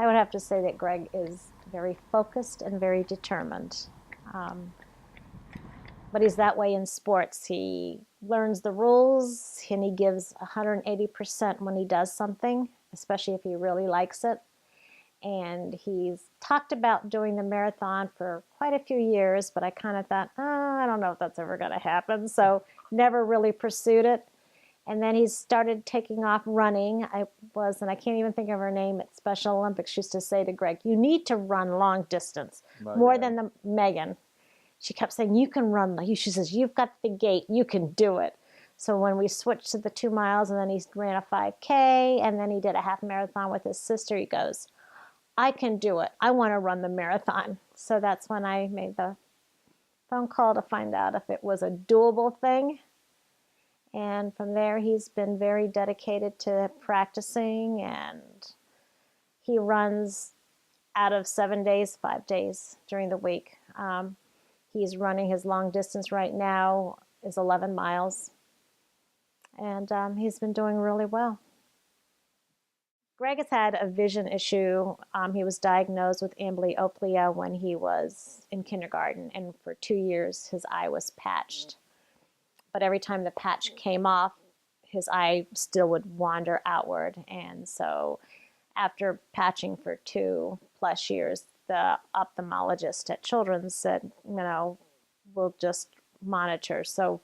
I would have to say that Greg is very focused and very determined. Um, but he's that way in sports. He learns the rules and he gives 180% when he does something, especially if he really likes it. And he's talked about doing the marathon for quite a few years, but I kind of thought, oh, I don't know if that's ever going to happen. So never really pursued it. And then he started taking off running. And I can't even think of her name at Special Olympics, she used to say to Greg, you need to run long distance, more than the Megan. She kept saying, you can run. She says, you've got the gait, you can do it. So when we switched to the 2 miles and then he ran a 5K and then he did a half marathon with his sister, he goes, I can do it. I want to run the marathon. So that's when I made the phone call to find out if it was a doable thing. And from there, he's been very dedicated to practicing, and he runs out of 7 days, 5 days during the week. He's running his long distance right now is 11 miles, and he's been doing really well. Greg has had a vision issue. He was diagnosed with amblyopia when he was in kindergarten, and for 2 years his eye was patched. But every time the patch came off, his eye still would wander outward. And so after patching for 2+ years, the ophthalmologist at Children's said, we'll just monitor. So,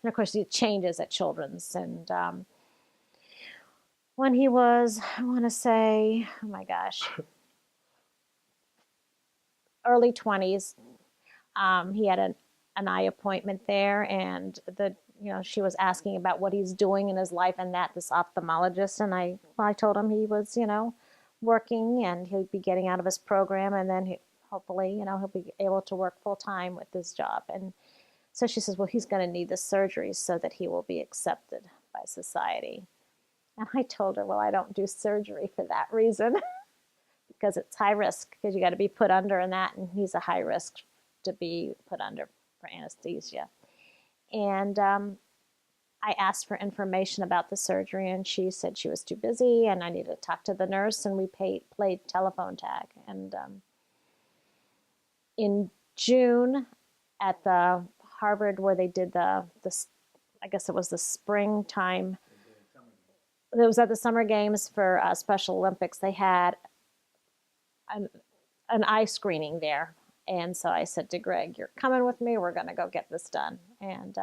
and of course, it changes at Children's. And when he was, I want to say, oh my gosh, early 20s, he had an eye appointment there, and she was asking about what he's doing in his life, and this ophthalmologist, and I told him he was working and he'd be getting out of his program, and then hopefully he'll be able to work full time with this job. And so she says, well, he's going to need the surgery so that he will be accepted by society. And I told her, well, I don't do surgery for that reason because it's high risk, because you got to be put under and he's a high risk to be put under for anesthesia. And I asked for information about the surgery, and she said she was too busy and I needed to talk to the nurse, and we played telephone tag. And in June at the Harvard, where they did I guess it was the springtime, it was at the Summer Games for Special Olympics, they had an eye screening there. And so I said to Greg, you're coming with me, we're going to go get this done. And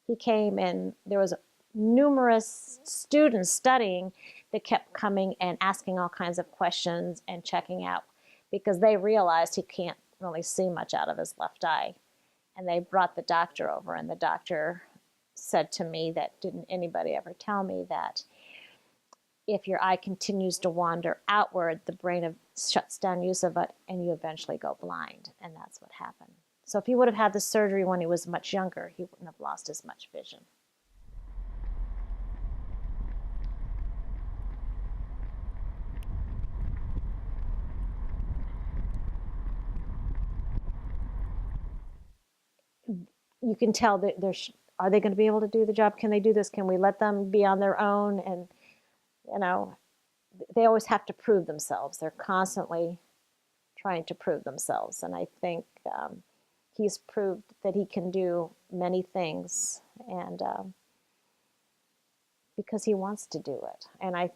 he came, and there was numerous students studying that kept coming and asking all kinds of questions and checking out, because they realized he can't really see much out of his left eye. And they brought the doctor over, and the doctor said to me that didn't anybody ever tell me, that if your eye continues to wander outward, the brain shuts down use of it and you eventually go blind. And that's what happened. So if he would have had the surgery when he was much younger, he wouldn't have lost as much vision. You can tell that are they going to be able to do the job? Can they do this? Can we let them be on their own? And, they always have to prove themselves. They're constantly trying to prove themselves. And I think he's proved that he can do many things, and because he wants to do it. And I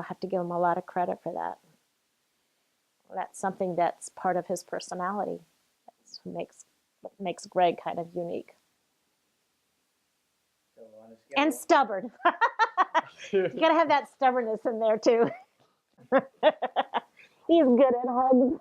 have to give him a lot of credit for that. That's something that's part of his personality. That's what makes Greg kind of unique. And stubborn. You got to have that stubbornness in there too. He's good at hugs.